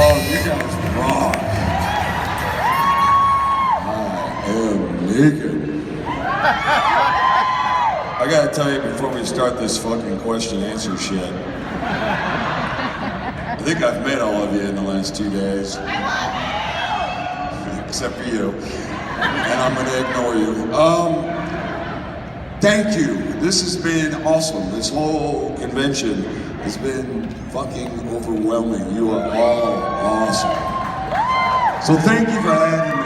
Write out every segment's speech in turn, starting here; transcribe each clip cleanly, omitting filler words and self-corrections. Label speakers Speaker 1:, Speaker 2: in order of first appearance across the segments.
Speaker 1: Oh, you guys rock. I am Negan. I gotta tell you before we start this fucking question-answer shit, I think I've met all of you in the last 2 days. Except for you. And I'm gonna ignore you. Thank you. This has been awesome. This whole convention has been fucking overwhelming. You are all awesome. So thank you for having me.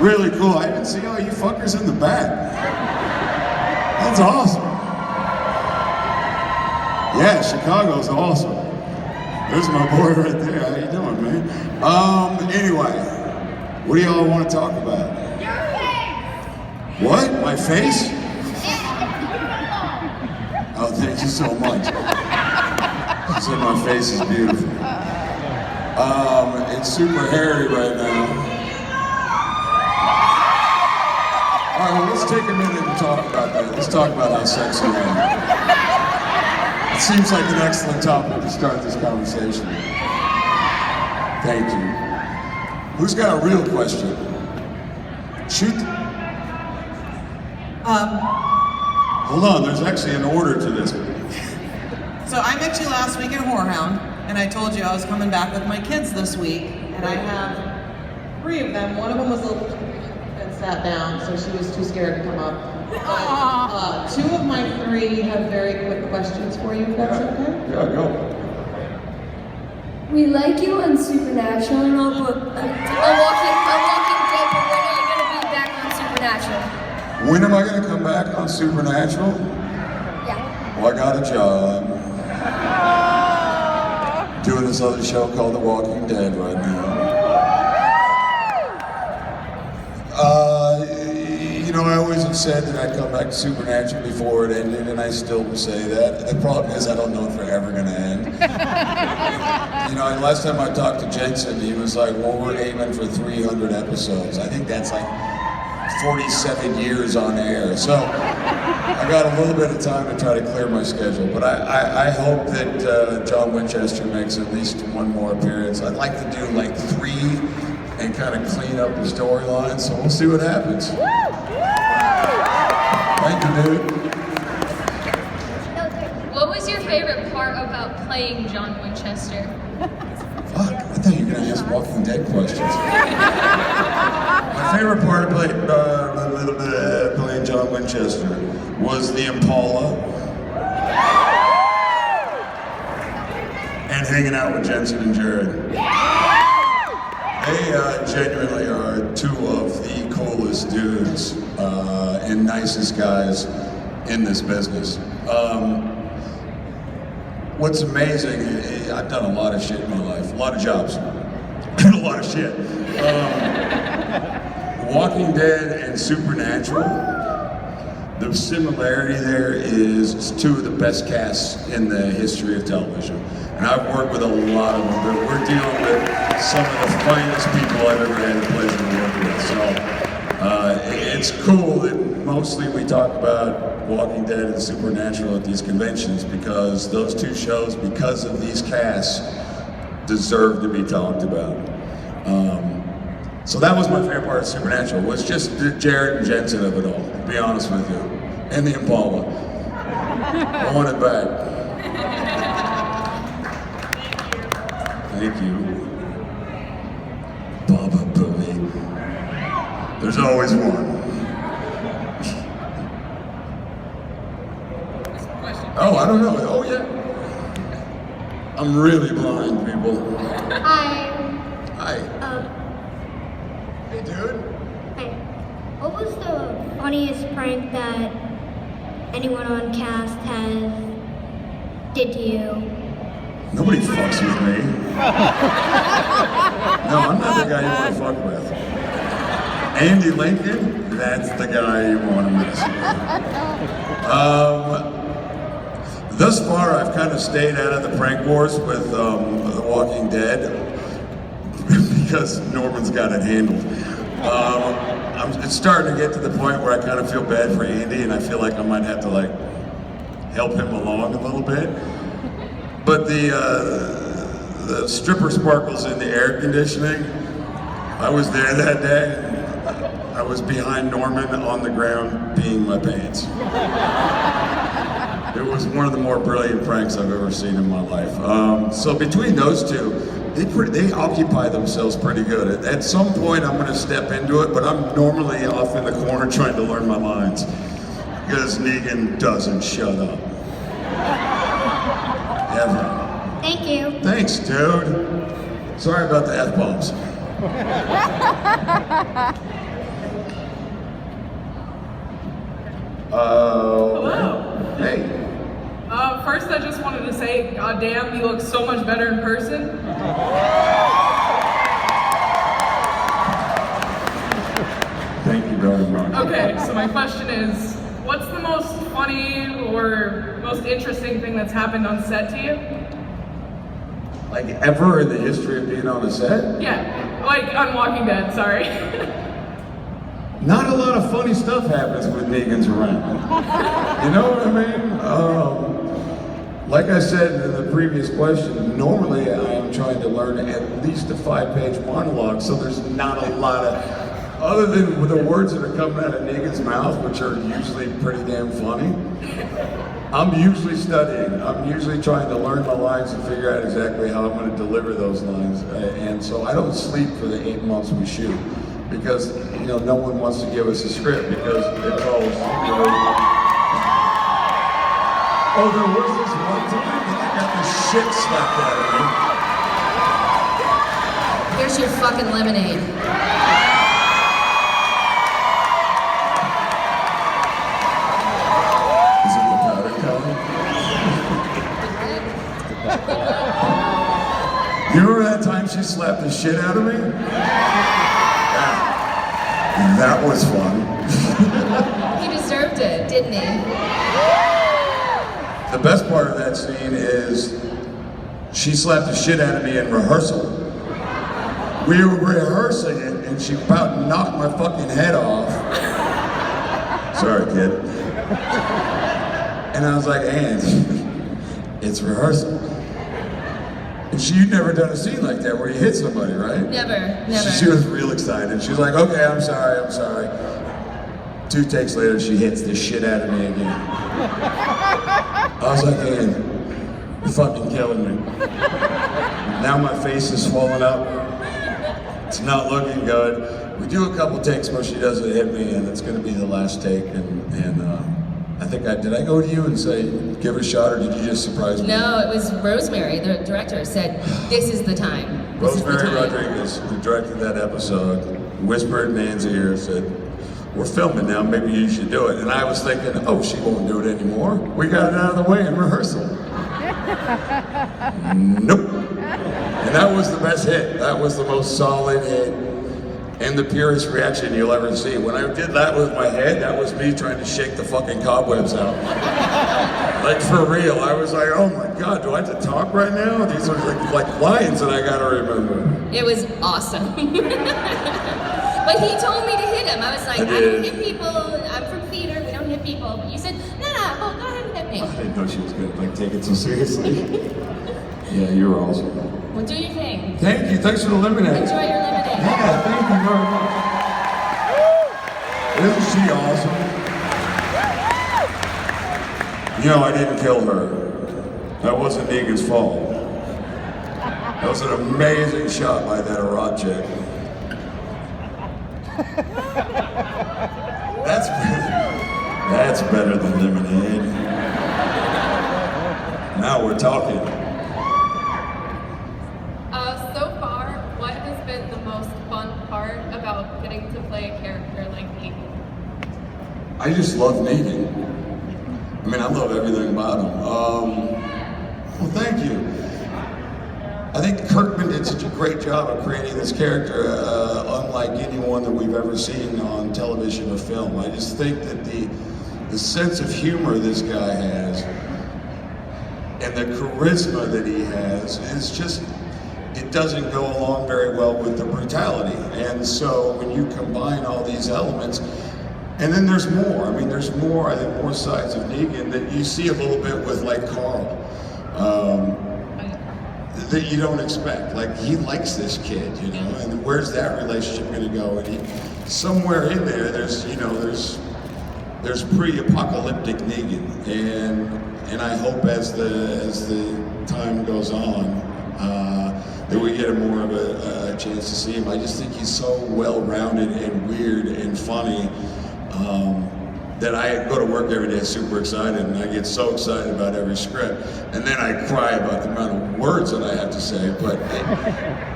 Speaker 1: Really cool. I didn't see all you fuckers in the back. That's awesome. Yeah, Chicago's awesome. There's my boy right there. How you doing, man? Anyway, what do y'all want to talk about?
Speaker 2: Your face!
Speaker 1: What? My face? Oh, thank you so much. She said my face is beautiful. It's super hairy right now. All right, well, let's take a minute and talk about that. Let's talk about how sexy I am. It seems like an excellent topic to start this conversation. Thank you. Who's got a real question? Shoot. Hold on, there's actually an order to this.
Speaker 3: So I met you last week at Whorehound, and I told you I was coming back with my kids this week, and I have 3 of them. One of them was a little and sat down, so she was too scared to come up. But 2 of my 3 have very quick questions for you, if that's okay?
Speaker 1: Yeah, go.
Speaker 2: We like you on Supernatural and all, but a Walking Dead, but when are you going to be back on Supernatural?
Speaker 1: When am I going to come back on Supernatural?
Speaker 2: Yeah.
Speaker 1: Well, I got a job. Doing this other show called The Walking Dead right now. You know, I always have said that I'd come back to Supernatural before it ended, and I still say that. The problem is I don't know if they're ever going to end. You know, and last time I talked to Jensen, he was like, well, we're aiming for 300 episodes. I think that's like 47 years on air. So I got a little bit of time to try to clear my schedule, but I hope that John Winchester makes at least 1 more appearance. I'd like to do like 3 and kind of clean up the storyline, so we'll see what happens. Thank you, dude.
Speaker 4: What was your favorite part about playing John Winchester?
Speaker 1: Fuck, I thought you were going to ask Walking Dead questions. My favorite part of playing John Winchester was the Impala and hanging out with Jensen and Jared. They genuinely are 2 of the coolest dudes and nicest guys in this business. What's amazing, I've done a lot of shit in my life, a lot of jobs, and a lot of shit. Walking Dead and Supernatural, the similarity there is it's 2 of the best casts in the history of television. And I've worked with a lot of them, but we're dealing with some of the finest people I've ever had the pleasure to work with. So it's cool that mostly we talk about Walking Dead and Supernatural at these conventions because those 2 shows, because of these casts, deserve to be talked about. So that was my favorite part of Supernatural, was just the Jared and Jensen of it all, to be honest with you. And the Impala. I want it back. Thank you. Baba Booey. There's always one. Oh, I don't know. Oh, yeah. I'm really blind, people.
Speaker 2: Hi.
Speaker 1: Hi. Hey, dude.
Speaker 2: Hey. What was the funniest prank that anyone on cast has did to you?
Speaker 1: Nobody fucks with me. No, I'm not the guy you want to fuck with. Andy Lincoln, that's the guy you want to mess with. Thus far, I've kind of stayed out of the prank wars with The Walking Dead because Norman's got it handled. It's starting to get to the point where I kind of feel bad for Andy, and I feel like I might have to like help him along a little bit. But the the stripper sparkles in the air conditioning. I was there that day. I was behind Norman on the ground peeing my pants. It was one of the more brilliant pranks I've ever seen in my life. So between those two, they occupy themselves pretty good. At some point, I'm going to step into it, but I'm normally off in the corner trying to learn my lines because Negan doesn't shut up. Ever.
Speaker 2: Thank you.
Speaker 1: Thanks, dude. Sorry about the F-bombs.
Speaker 5: Hello.
Speaker 1: Hey.
Speaker 5: First, I just wanted to say, God damn, you look so much better in person.
Speaker 1: Thank you very much.
Speaker 5: Okay, so my question is, what's the most funny or most interesting thing that's happened on set to you?
Speaker 1: Like ever in the history of being on a set?
Speaker 5: Yeah, like on Walking Dead, sorry.
Speaker 1: Not a lot of funny stuff happens when Negan's around. You know what I mean? Like I said in the previous question, normally I am trying to learn at least a 5-page monologue, so there's not a lot of, other than the words that are coming out of Negan's mouth, which are usually pretty damn funny. I'm usually studying. I'm usually trying to learn my lines and figure out exactly how I'm going to deliver those lines. And so I don't sleep for the 8 months we shoot. Because, you know, no one wants to give us a script because it calls, you know. Oh, there was this one time that I got the shit slapped out of me.
Speaker 6: Here's your fucking lemonade.
Speaker 1: Is it the powder color? You remember that time she slapped the shit out of me? That was fun.
Speaker 6: He deserved it, didn't he?
Speaker 1: The best part of that scene is she slapped the shit out of me in rehearsal. We were rehearsing it and she about knocked my fucking head off. Sorry, kid. And I was like, Ann, it's rehearsal. And you'd never done a scene like that where you hit somebody, right?
Speaker 6: Never.
Speaker 1: She was real excited. She was like, okay, I'm sorry. 2 takes later, she hits the shit out of me again. I was like, Ann, you're fucking killing me. Now my face is swollen up. It's not looking good. We do a couple takes where she doesn't hit me, and it's gonna be the last take. And I think did I go to you and say, give it a shot, or did you just surprise me?
Speaker 6: No, it was Rosemary, the director, said, this is the time.
Speaker 1: Rosemary Rodriguez, who directed that episode, whispered in Ann's ear, said, we're filming now, maybe you should do it. And I was thinking, oh, she won't do it anymore. We got it out of the way in rehearsal. Nope. And that was the best hit. That was the most solid hit and the purest reaction you'll ever see. When I did that with my head, that was me trying to shake the fucking cobwebs out. Like for real, I was like, oh my God, do I have to talk right now? These are like lines that I gotta remember.
Speaker 6: It was awesome. But he told me to hit him. I was like, I don't hit people. I'm from theater, we don't hit people. But you said, no, go ahead and hit me.
Speaker 1: I didn't know she was gonna take it so seriously. Yeah, you were awesome.
Speaker 6: Well, do your thing.
Speaker 1: Thank you, thanks for the lemonade.
Speaker 6: Enjoy your lemonade.
Speaker 1: Yeah, thank you very much. Isn't she awesome? You know, I didn't kill her. That wasn't Negan's fault. That was an amazing shot by that Iraq chick. That's better than lemonade. Now we're talking.
Speaker 4: So far, what has been the most fun part about getting to play a character like Negan?
Speaker 1: I just love Negan. I mean, I love everything about him. Well, thank you. I think Kirkman did such a great job of creating this character, unlike anyone that we've ever seen on television or film. I just think that the sense of humor this guy has and the charisma that he has is just, it doesn't go along very well with the brutality. And so when you combine all these elements, and then there's more. I mean, there's more, I think, more sides of Negan that you see a little bit with like Carl. that you don't expect. Like, he likes this kid, you know, and where's that relationship gonna go? And somewhere in there, there's pre-apocalyptic Negan, and I hope as the time goes on, that we get more of a chance to see him. I just think he's so well-rounded and weird and funny, that I go to work every day super excited, and I get so excited about every script, and then I cry about the amount of words that I have to say, but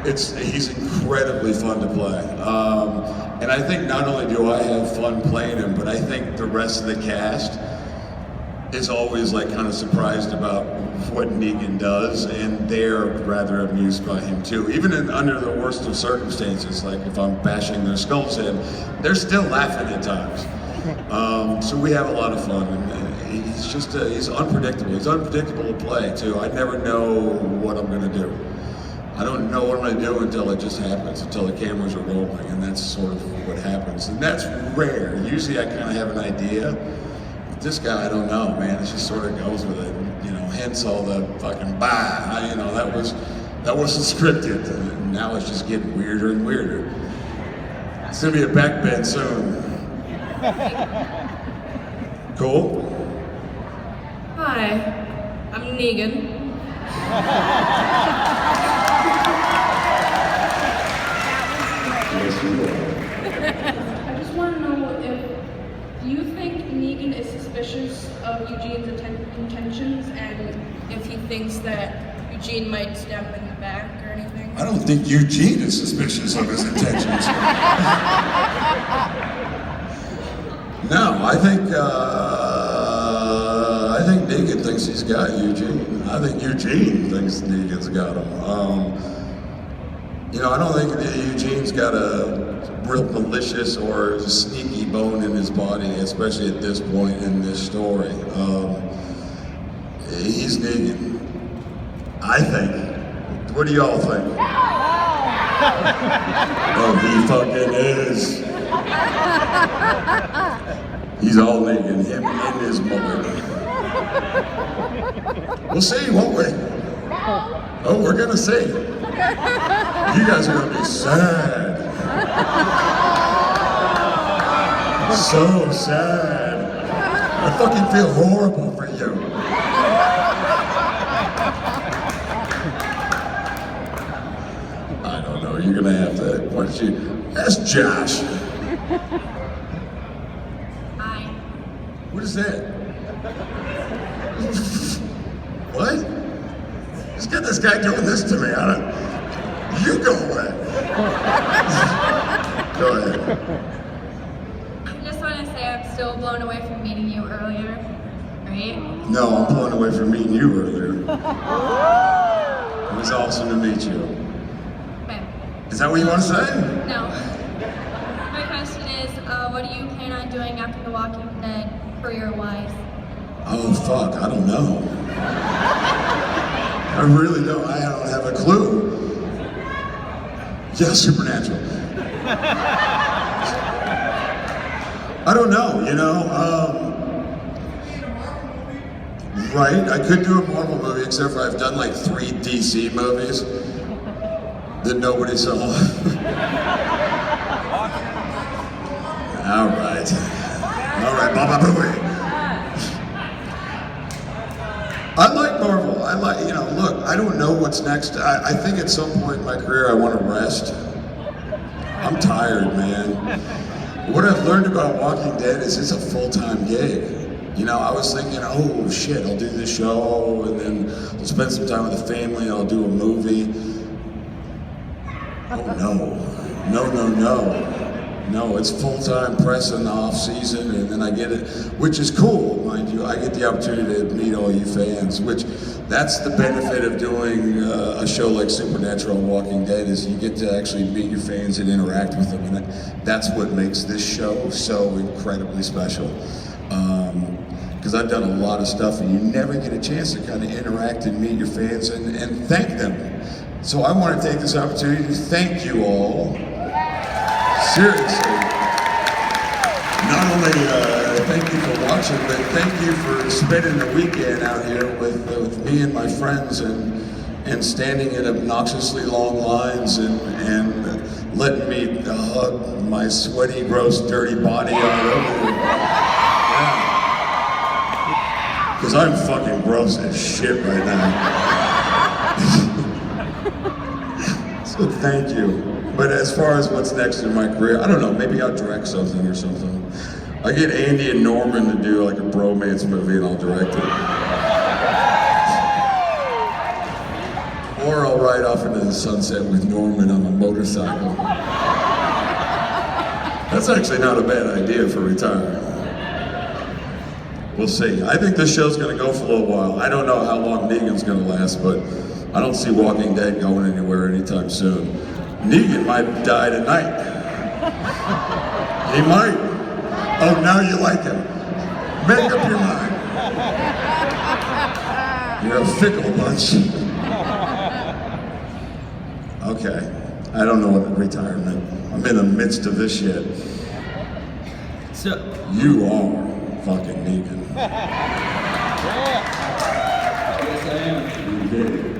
Speaker 1: he's incredibly fun to play. And I think not only do I have fun playing him, but I think the rest of the cast is always like kind of surprised about what Negan does, and they're rather amused by him too. Even under the worst of circumstances, like if I'm bashing their skulls in, they're still laughing at times. So we have a lot of fun, and he's unpredictable. He's unpredictable to play too. I never know what I'm gonna do. I don't know what I'm gonna do until it just happens, until the cameras are rolling, and that's sort of what happens. And that's rare. Usually I kind of have an idea. But this guy, I don't know, man. It just sort of goes with it. You know, hence all the fucking bah. You know, that wasn't scripted. And now it's just getting weirder and weirder. It's gonna be a backbend soon. Cool.
Speaker 5: Hi, I'm Negan. I just want to know do you think Negan is suspicious of Eugene's intentions, and if he thinks that Eugene might stab him in the back or anything?
Speaker 1: I don't think Eugene is suspicious of his intentions. No, I think Negan thinks he's got Eugene. I think Eugene thinks Negan's got him. You know, I don't think that Eugene's got a real malicious or sneaky bone in his body, especially at this point in this story. He's Negan. I think. What do y'all think? Oh, he fucking is. He's all Negan, him in his mullet. We'll see, won't we? Oh, we're gonna see. You guys are gonna be sad. So sad. I fucking feel horrible for you. I don't know, you're gonna have to, why don't you, ask Josh.
Speaker 4: Hi.
Speaker 1: What is that? What? Just get this guy doing this to me. You go away. Go ahead.
Speaker 4: I just want to say I'm still blown away from meeting you earlier, right?
Speaker 1: No, I'm blown away from meeting you earlier. It was awesome to meet you.
Speaker 4: Okay.
Speaker 1: Is that what you want to say?
Speaker 4: No. My question is, what do you plan on doing after The Walking Dead, career-wise?
Speaker 1: Oh, fuck, I don't know. I really don't. I don't have a clue. Yeah, Supernatural. I don't know, you know. Right, I could do a Marvel movie, except for I've done like 3 DC movies that nobody saw. All right, Baba Booey. I like Marvel. I like, you know, look, I don't know what's next. I think at some point in my career I want to rest. I'm tired, man. What I've learned about Walking Dead is it's a full-time gig. You know, I was thinking, oh shit, I'll do this show and then I'll spend some time with the family, I'll do a movie. Oh no. No, it's full-time press in the off-season, and then I get it, which is cool, mind you. I get the opportunity to meet all you fans, which that's the benefit of doing a show like Supernatural and Walking Dead, is you get to actually meet your fans and interact with them, and that's what makes this show so incredibly special. Because I've done a lot of stuff, and you never get a chance to kind of interact and meet your fans and thank them. So I want to take this opportunity to thank you all. Seriously, not only thank you for watching, but thank you for spending the weekend out here with me and my friends, and and standing in obnoxiously long lines and letting me hug my sweaty, gross, dirty body all over it. Yeah. Because I'm fucking gross as shit right now. So thank you. But as far as what's next in my career, I don't know, maybe I'll direct something or something. I get Andy and Norman to do like a bromance movie and I'll direct it. Or I'll ride off into the sunset with Norman on a motorcycle. That's actually not a bad idea for retirement. We'll see. I think this show's gonna go for a little while. I don't know how long Negan's gonna last, but I don't see Walking Dead going anywhere anytime soon. Negan might die tonight. He might. Oh, now you like him. Make up your mind. You're a fickle bunch. Okay. I don't know what retirement. I'm in the midst of this shit.
Speaker 7: So
Speaker 1: You are fucking Negan.
Speaker 7: yes, I am.
Speaker 1: You did.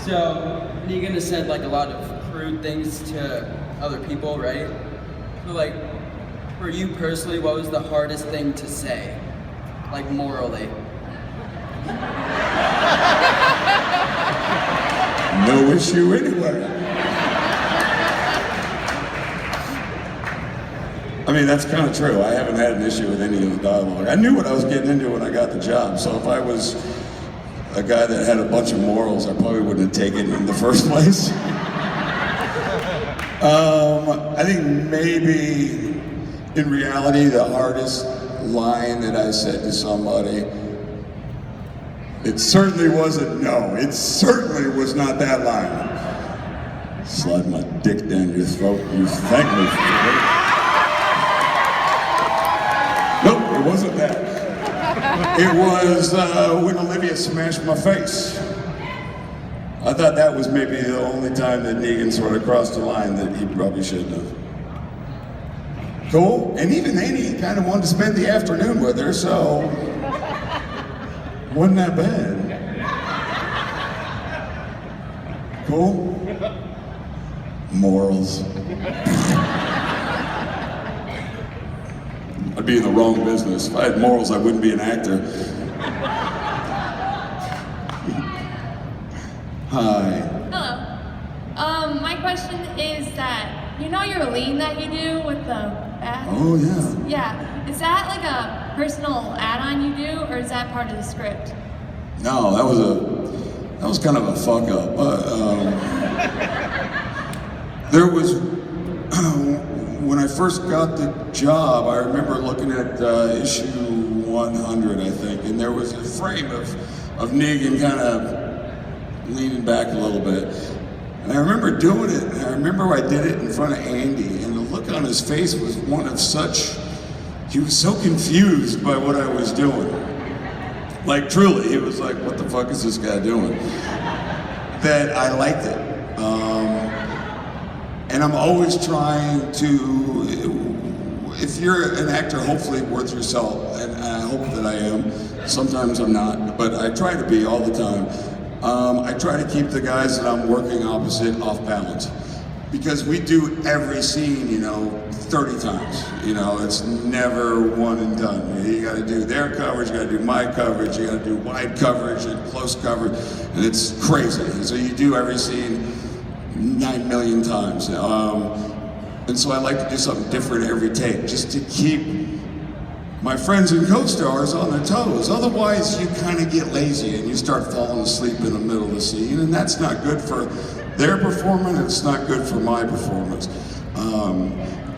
Speaker 7: So Negan has said like a lot of crude things to other people, right? So like, for you personally, what was the hardest thing to say? Like morally?
Speaker 1: No issue anyway. I mean, that's kind of true. I haven't had an issue with any of the dialogue. I knew what I was getting into when I got the job, so if I was a guy that had a bunch of morals, I probably wouldn't have taken it in the first place. I think maybe, in reality, the hardest line that I said to somebody, it certainly wasn't no. It certainly was not that line. Slide my dick down your throat, you thank me for it. Nope, it wasn't that. It was when Olivia smashed my face. I thought that was maybe the only time that Negan sort of crossed the line that he probably shouldn't have. Cool? And even then, he kind of wanted to spend the afternoon with her, so wasn't that bad. Cool? Morals. I'd be in the wrong business. If I had morals, I wouldn't be an actor. Hi.
Speaker 4: Hello. My question is that, you know your lean that you do with the bat?
Speaker 1: Oh, yeah.
Speaker 4: Yeah. Is that like a personal add-on you do, or is that part of the script?
Speaker 1: No, that was kind of a fuck up. There was, when I first got the job, I remember looking at issue 100, I think, and there was a frame of Negan kind of leaning back a little bit. And I remember doing it, and I remember I did it in front of Andy, and the look on his face was one of such, he was so confused by what I was doing. Like truly, he was like, what the fuck is this guy doing? That I liked it. And I'm always trying to, if you're an actor, hopefully worth your salt, and I hope that I am. Sometimes I'm not, but I try to be all the time. I try to keep the guys that I'm working opposite off balance. Because we do every scene, 30 times. It's never one and done. You gotta do their coverage, you gotta do my coverage, you gotta do wide coverage and close coverage, and it's crazy. So you do every scene 9 million times. And so I like to do something different every take, just to keep my friends and co-stars on their toes. Otherwise, you kind of get lazy and you start falling asleep in the middle of the scene, and that's not good for their performance, it's not good for my performance.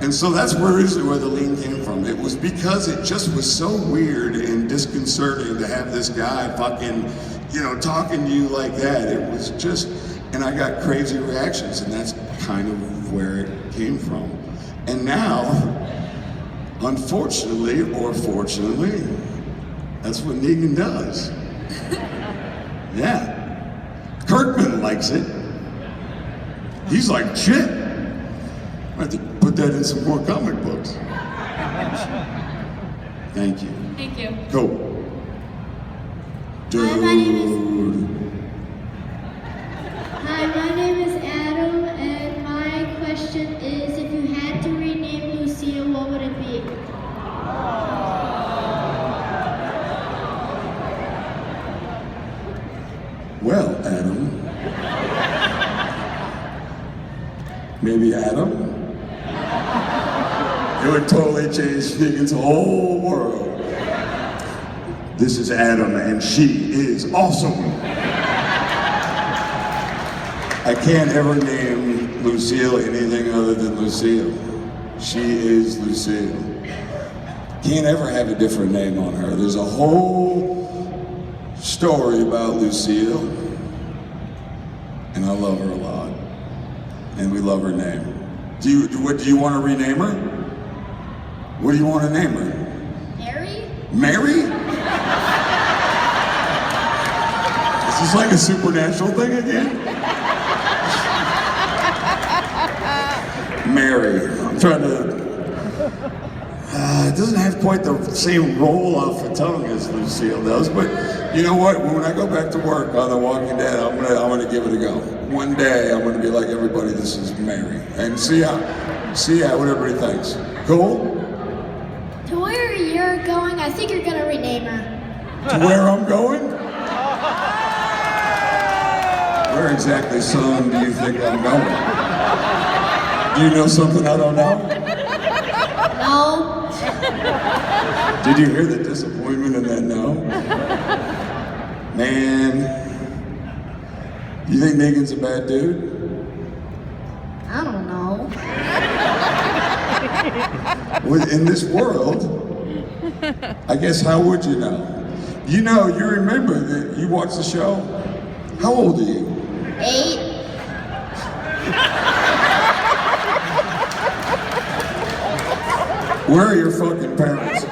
Speaker 1: And so that's originally where the lean came from. It was because it just was so weird and disconcerting to have this guy fucking, talking to you like that. It was just, and I got crazy reactions, and that's kind of where it came from. And now, unfortunately or fortunately, that's what Negan does. Yeah. Kirkman likes it. He's like, shit. I have to put that in some more comic books. Thank you.
Speaker 4: Thank you.
Speaker 1: Cool.
Speaker 2: Hi, my name
Speaker 1: Dude.
Speaker 2: Hi, my name is Adam, and my question is, if you had to rename Lucille, what would it be?
Speaker 1: Well, Adam. Maybe Adam? It would totally change Negan's whole world. This is Adam, and she is awesome. I can't ever name Lucille anything other than Lucille. She is Lucille. Can't ever have a different name on her. There's a whole story about Lucille, and I love her a lot. And we love her name. Do you want to rename her? What do you want to name her?
Speaker 2: Mary?
Speaker 1: Mary? Is this like a supernatural thing again? Mary. I'm trying to... it doesn't have quite the same roll off the tongue as Lucille does, but you know what? When I go back to work on The Walking Dead, I'm gonna give it a go. One day, I'm gonna be like everybody. This is Mary, and see how what everybody thinks. Cool?
Speaker 2: To where you're going, I think you're gonna rename her.
Speaker 1: To where I'm going? Where exactly, son, do you think I'm going? Do you know something I don't know?
Speaker 2: No.
Speaker 1: Did you hear the disappointment in that no? Man, you think Negan's a bad dude?
Speaker 2: I don't know.
Speaker 1: In this world, I guess how would you know? You know, you remember that you watched the show? How old are you?
Speaker 2: 8.
Speaker 1: Where are your fucking parents?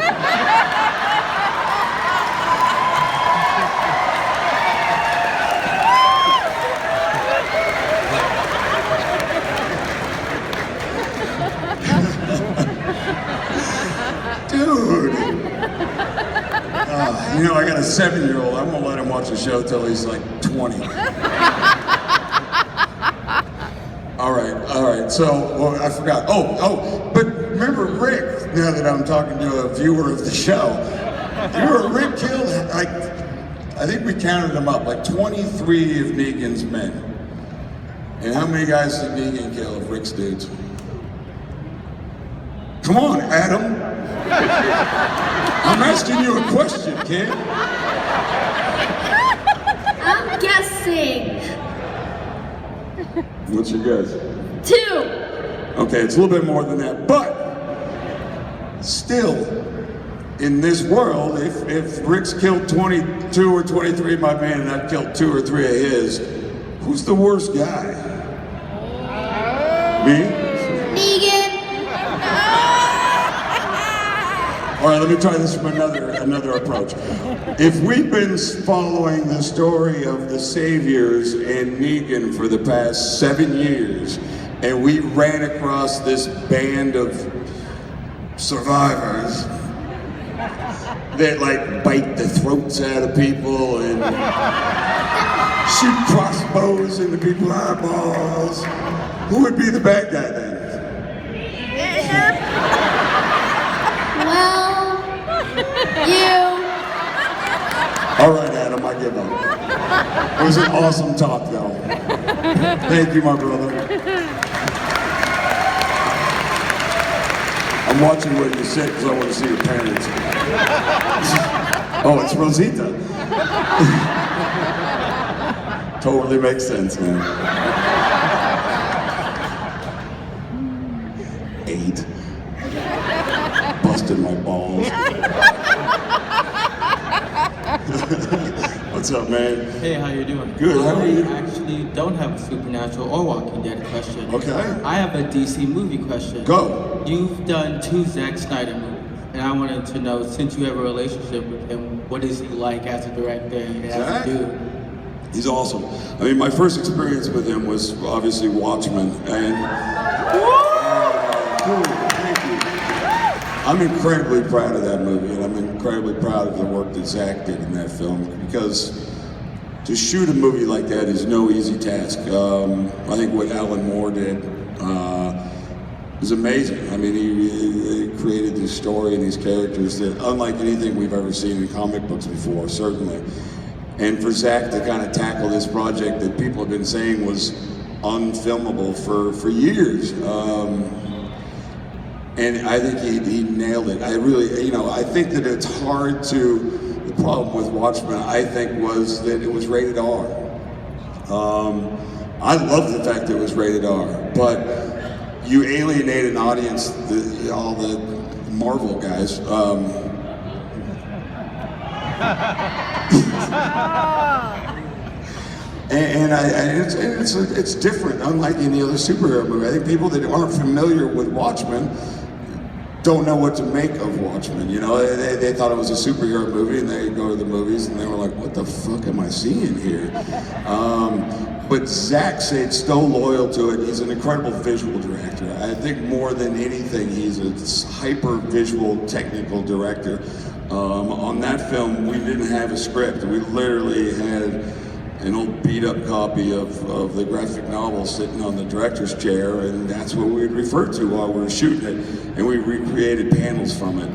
Speaker 1: Dude! You know, I got a 7-year-old. I won't let him watch the show till he's like 20. All right. So, well, I forgot. But remember Rick, now that I'm talking to a viewer of the show. Remember Rick killed, like, I think we counted them up, like 23 of Negan's men. And how many guys did Negan kill of Rick's dudes? Come on, Adam. I'm asking you a question, kid.
Speaker 2: I'm guessing.
Speaker 1: What's your guess?
Speaker 2: 2.
Speaker 1: Okay, it's a little bit more than that, but still, in this world, if Rick's killed 22 or 23 of my men and I've killed 2 or 3 of his, who's the worst guy? Me?
Speaker 2: Negan.
Speaker 1: All right, let me try this from another approach. If we've been following the story of the Saviors and Negan for the past 7 years, and we ran across this band of survivors that like bite the throats out of people and shoot crossbows into people's eyeballs, who would be the bad guy then?
Speaker 2: Well, you.
Speaker 1: All right, Adam, I give up. It was an awesome talk, though. Thank you, my brother. I'm watching where you sit because I want to see your parents. Oh, it's Rosita. Totally makes sense, man. 8. Busted my balls. What's up, man?
Speaker 8: Hey, how you doing?
Speaker 1: Good, how are you?
Speaker 8: I actually don't have a supernatural or Walking Dead question.
Speaker 1: Okay.
Speaker 8: I have a DC movie question.
Speaker 1: Go.
Speaker 8: You've done 2 Zack Snyder movies, and I wanted to know, since you have a relationship with him, what is he like as a director and as
Speaker 1: Zack?
Speaker 8: a dude?
Speaker 1: He's awesome. I mean, my first experience with him was obviously Watchmen, and cool, thank you. I'm incredibly proud of that movie, and I'm incredibly proud of the work that Zack did in that film, because to shoot a movie like that is no easy task. I think what Alan Moore did was amazing. I mean, he created this story and these characters that, unlike anything we've ever seen in comic books before, certainly. And for Zack to kind of tackle this project that people have been saying was unfilmable for years. And I think he nailed it. I really, you know, I think that it's hard to, the problem with Watchmen, I think, was that it was rated R. I love the fact that it was rated R, but you alienate an audience, all the Marvel guys. And it's different, unlike any other superhero movie. I think people that aren't familiar with Watchmen don't know what to make of Watchmen. You know, they thought it was a superhero movie, and they go to the movies and they were like, what the fuck am I seeing here? But Zack stayed so loyal to it. He's an incredible visual director. I think more than anything, he's a hyper visual technical director. On that film, we didn't have a script. We literally had an old beat-up copy of the graphic novel sitting on the director's chair, and that's what we would refer to while we were shooting it, and we recreated panels from it.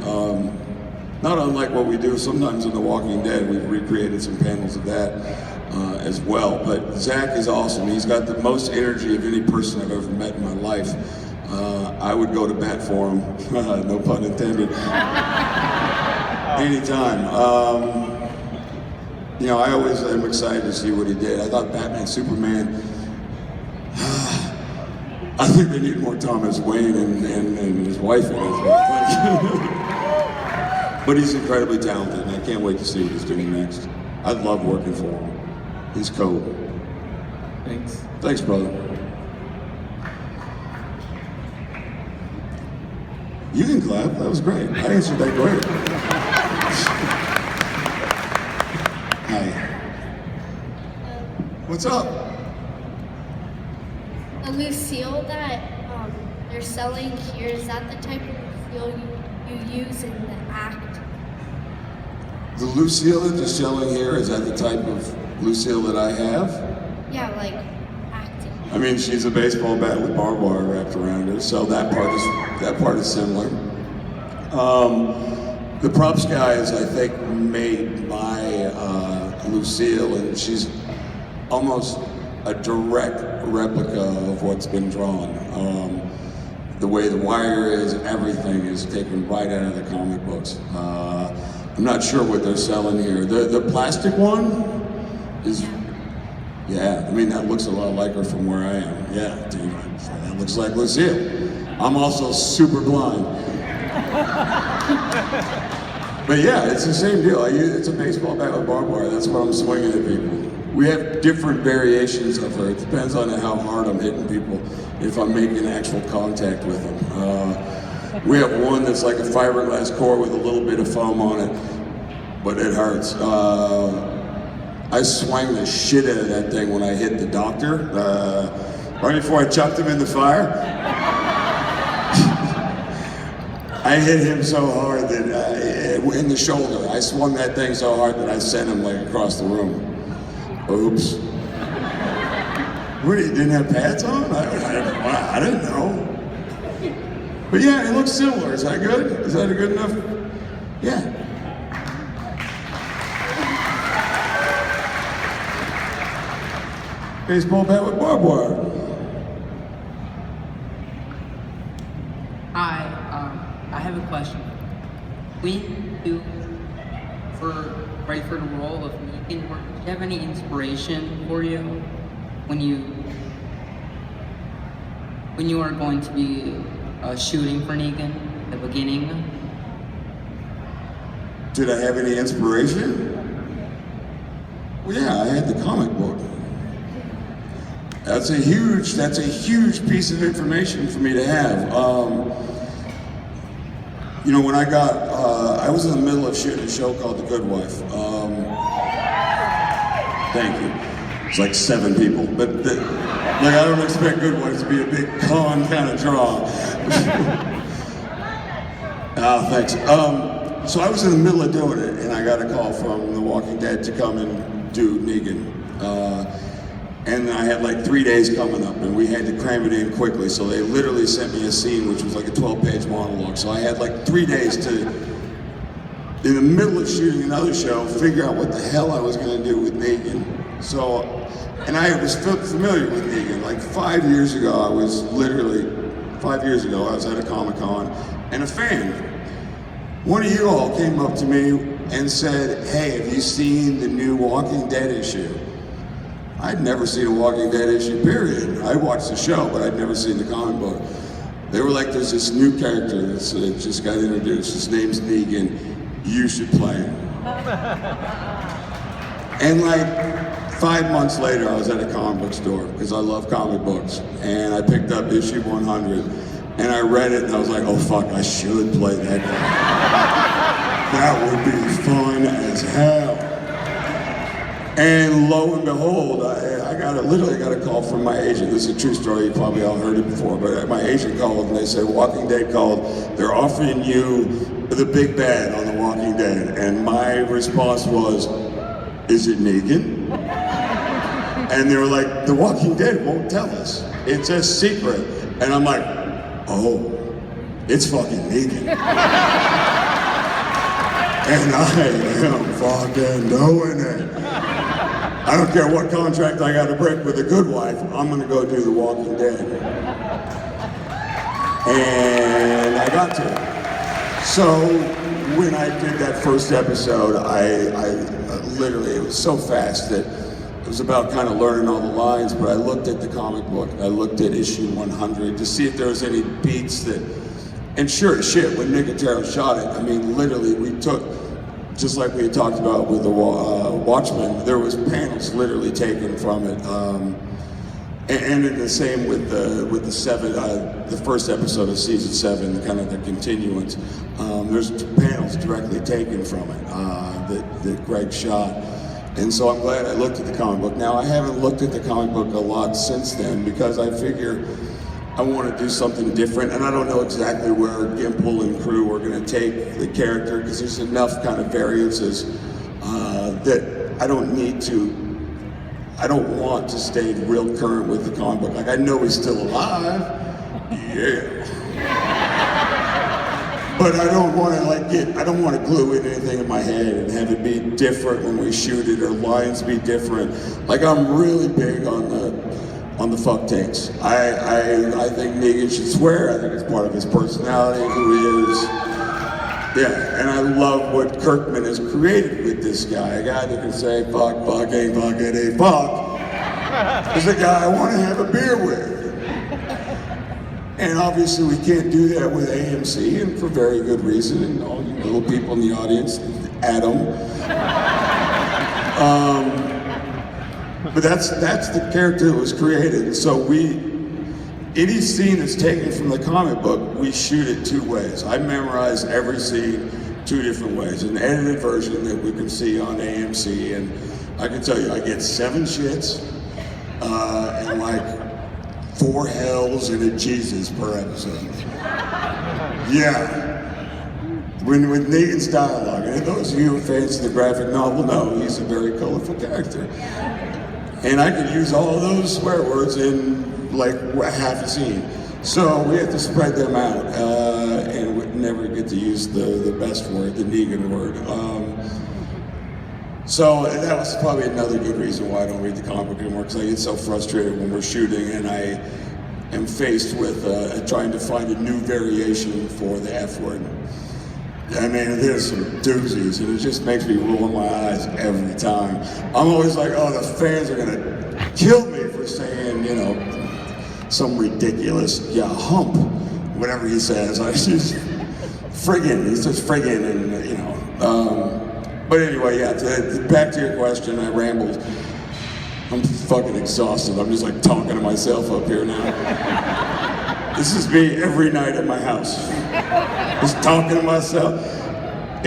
Speaker 1: Not unlike what we do sometimes in The Walking Dead, we've recreated some panels of that as well. But Zack is awesome. He's got the most energy of any person I've ever met in my life. I would go to bat for him, no pun intended, anytime. You know, I always am excited to see what he did. I thought Batman, Superman, I think they need more Thomas Wayne and his wife in it. But he's incredibly talented, and I can't wait to see what he's doing next. I love working for him. He's cool.
Speaker 8: Thanks.
Speaker 1: Thanks, brother. You can clap. That was great. I answered that great. Hi. What's up?
Speaker 2: The Lucille that they're selling here, is that the type of Lucille you use in the act?
Speaker 1: The Lucille that they're selling here, is that the type of Lucille that I have?
Speaker 2: Yeah, like acting.
Speaker 1: I mean, she's a baseball bat with barbed wire wrapped around her, so that part is similar. The props guys, I think, made my Lucille, and she's almost a direct replica of what's been drawn. The way the wire is, everything is taken right out of the comic books. I'm not sure what they're selling here. The plastic one is, yeah, I mean, that looks a lot like her from where I am. Yeah, dude, that looks like Lucille. I'm also super blind. But yeah, it's the same deal. It's a baseball bat with barbed wire. That's what I'm swinging at people. We have different variations of her. It depends on how hard I'm hitting people, if I'm making actual contact with them. We have one that's like a fiberglass core with a little bit of foam on it, but it hurts. I swung the shit out of that thing when I hit the doctor, right before I chucked him in the fire. I hit him so hard that, in the shoulder, I swung that thing so hard that I sent him like across the room. Oops. What, you didn't have pads on? I didn't know. But yeah, it looks similar. Is that good? Is that a good enough? Yeah. Baseball bat with barbed wire.
Speaker 9: Hi, I have a question. When you were ready for the role of Negan, did you have any inspiration for you when you were going to be shooting for Negan at the beginning?
Speaker 1: Did I have any inspiration? Well, yeah, I had the comic book. That's a huge piece of information for me to have. You know, when I was in the middle of shooting a show called The Good Wife. Thank you. It's like 7 people, but like I don't expect Good Wife to be a big con kind of draw. Oh, thanks. So I was in the middle of doing it, and I got a call from The Walking Dead to come and do Negan. And I had like 3 days coming up, and we had to cram it in quickly. So they literally sent me a scene, which was like a 12-page monologue. So I had like 3 days to, in the middle of shooting another show, figure out what the hell I was going to do with Negan. So, and I was familiar with Negan. Like 5 years ago, I was at a Comic-Con, and a fan, one of you all came up to me and said, "Hey, have you seen the new Walking Dead issue?" I'd never seen a Walking Dead issue, period. I watched the show, but I'd never seen the comic book. They were like, "There's this new character that just got introduced. His name's Negan. You should play him." And like 5 months later, I was at a comic book store, because I love comic books, and I picked up issue 100, and I read it, and I was like, oh fuck, I should play that guy. That would be fun as hell. And lo and behold, I literally got a call from my agent. This is a true story, you probably all heard it before, but my agent called and they said, Walking Dead called, they're offering you the big bad on The Walking Dead. And my response was, is it Negan? And they were like, The Walking Dead won't tell us. It's a secret. And I'm like, oh, it's fucking Negan. And I am fucking doing it. I don't care what contract I got to break with a good wife, I'm gonna go do The Walking Dead. And I got to. So when I did that first episode, I literally, it was so fast that it was about kind of learning all the lines, but I looked at the comic book, I looked at issue 100 to see if there was any beats that, and sure as shit, when Nick and Tara shot it, I mean, literally we took, just like we had talked about with the Watchmen, there was panels literally taken from it. And the same with the first episode of season 7, kind of the continuance. There's panels directly taken from it that Greg shot. And so I'm glad I looked at the comic book. Now I haven't looked at the comic book a lot since then because I figure I want to do something different, and I don't know exactly where Gimple and crew are going to take the character because there's enough kind of variances that I don't want to stay real current with the comic book. Like, I know he's still alive, yeah. But I don't want to I don't want to glue in anything in my head and have it be different when we shoot it or lines be different. Like, I'm really big on the fuck takes. I think Negan should swear. I think it's part of his personality, who he is. Yeah, and I love what Kirkman has created with this guy. A guy that can say fuck, ain't fuck, it ain't fuck. Is a guy I want to have a beer with. And obviously we can't do that with AMC, and for very good reason, and all you little people in the audience, Adam. But that's the character that was created. So any scene that's taken from the comic book, we shoot it 2 ways. I memorize every scene 2 different ways. An edited version that we can see on AMC, and I can tell you, I get 7 shits and like 4 hells and a Jesus per episode. Yeah. With Negan's dialogue, and those of you who are fans of the graphic novel know he's a very colorful character. And I could use all of those swear words in like half a scene. So we have to spread them out, and we never get to use the best word, the Negan word. So that was probably another good reason why I don't read the comic book anymore, because I get so frustrated when we're shooting and I am faced with trying to find a new variation for the F word. I mean, there's some doozies, and it just makes me roll my eyes every time. I'm always like, oh, the fans are gonna kill me for saying, you know, some ridiculous, hump, whatever he says. I just, friggin', he says friggin', and, you know. But anyway, yeah, back to your question, I rambled. I'm fucking exhausted. I'm just like talking to myself up here now. This is me every night at my house. Just talking to myself.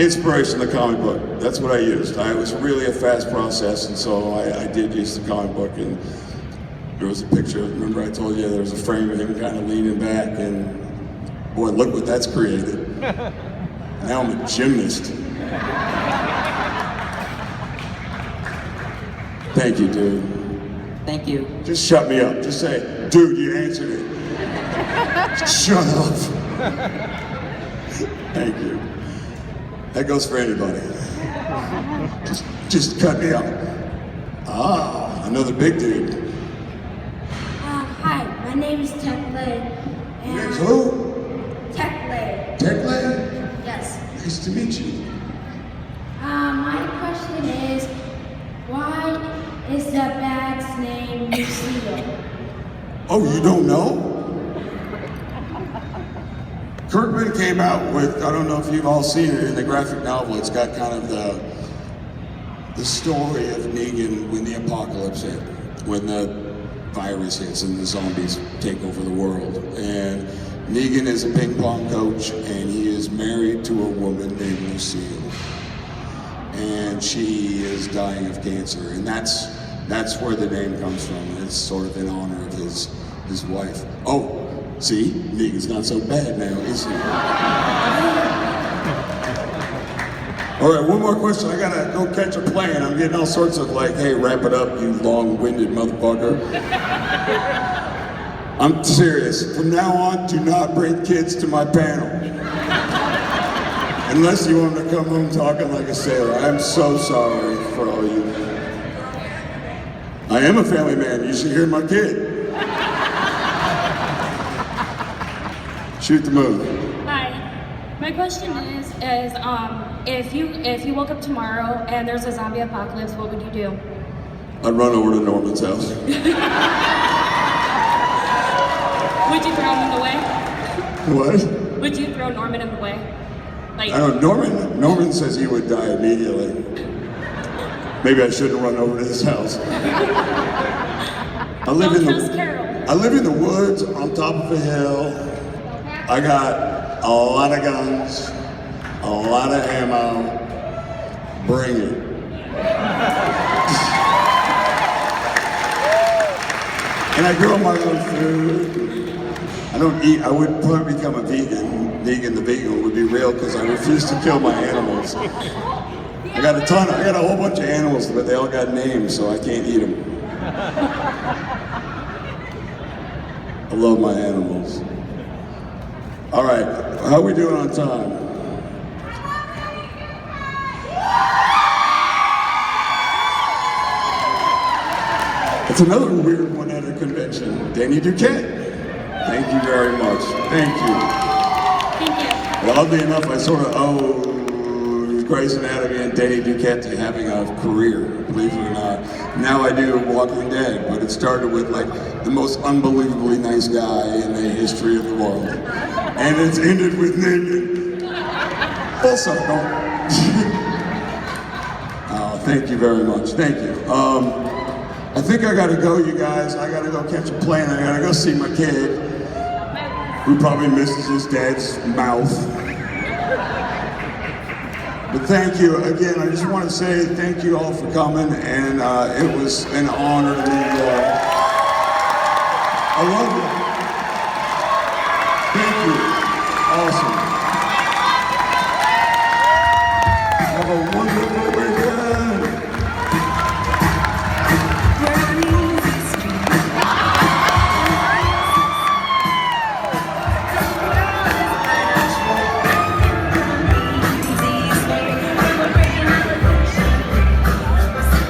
Speaker 1: Inspiration, the comic book. That's what I used. It was really a fast process, and so I did use the comic book. And there was a picture. Remember, I told you there was a frame of him kind of leaning back, and boy, look what that's created. Now I'm a gymnast. Thank you, dude.
Speaker 9: Thank you.
Speaker 1: Just shut me up. Just say, dude, you answered it. Shut up. Thank you. That goes for anybody. Just cut me off. Ah, another big dude.
Speaker 2: Hi, my name is Tekle.
Speaker 1: Name's who?
Speaker 2: Tekle.
Speaker 1: Tekle?
Speaker 2: Yes.
Speaker 1: Nice to meet you.
Speaker 2: My question is, why is the bag's name Lucille?
Speaker 1: Oh, you don't know? Kirkman came out with, I don't know if you've all seen it in the graphic novel, it's got kind of the story of Negan when the apocalypse hit, when the virus hits and the zombies take over the world. And Negan is a ping pong coach and he is married to a woman named Lucille. And she is dying of cancer. And that's where the name comes from. It's sort of in honor of his wife. Oh, see, Negan's not so bad now, is he? All right, one more question. I gotta go catch a plane. I'm getting all sorts of like, hey, wrap it up, you long-winded motherfucker. I'm serious. From now on, do not bring kids to my panel. Unless you want them to come home talking like a sailor. I'm so sorry for all you. I am a family man. You should hear my kid. Shoot the movie.
Speaker 10: Hi. My question is if you woke up tomorrow and there's a zombie apocalypse, what would you do?
Speaker 1: I'd run over to Norman's house.
Speaker 10: Would you throw him in the way?
Speaker 1: What?
Speaker 10: Would you throw Norman in the way? Like,
Speaker 1: I don't know, Norman says he would die immediately. Maybe I shouldn't run over to his house. I live in the woods on top of a hill. I got a lot of guns, a lot of ammo. Bring it. And I grow my own food. I don't eat, I would probably become a vegan. Negan the vegan would be real because I refuse to kill my animals. I got a whole bunch of animals, but they all got names, so I can't eat them. I love my animals. All right, how are we doing on time? It's another weird one at a convention. Danny Duquette. Thank you very much. Thank you.
Speaker 10: thank you.
Speaker 1: Well, oddly enough, I sort of owe Grey's Anatomy and Danny Duquette to having a career, believe it or not. Now I do Walking Dead, but it started with like the most unbelievably nice guy in the history of the world. And it's ended with Negan. Full circle. Thank you very much. Thank you. I think I gotta go, you guys. I gotta go catch a plane. I gotta go see my kid, who probably misses his dad's mouth. But thank you again. I just want to say thank you all for coming, and it was an honor to meet you all. I love you.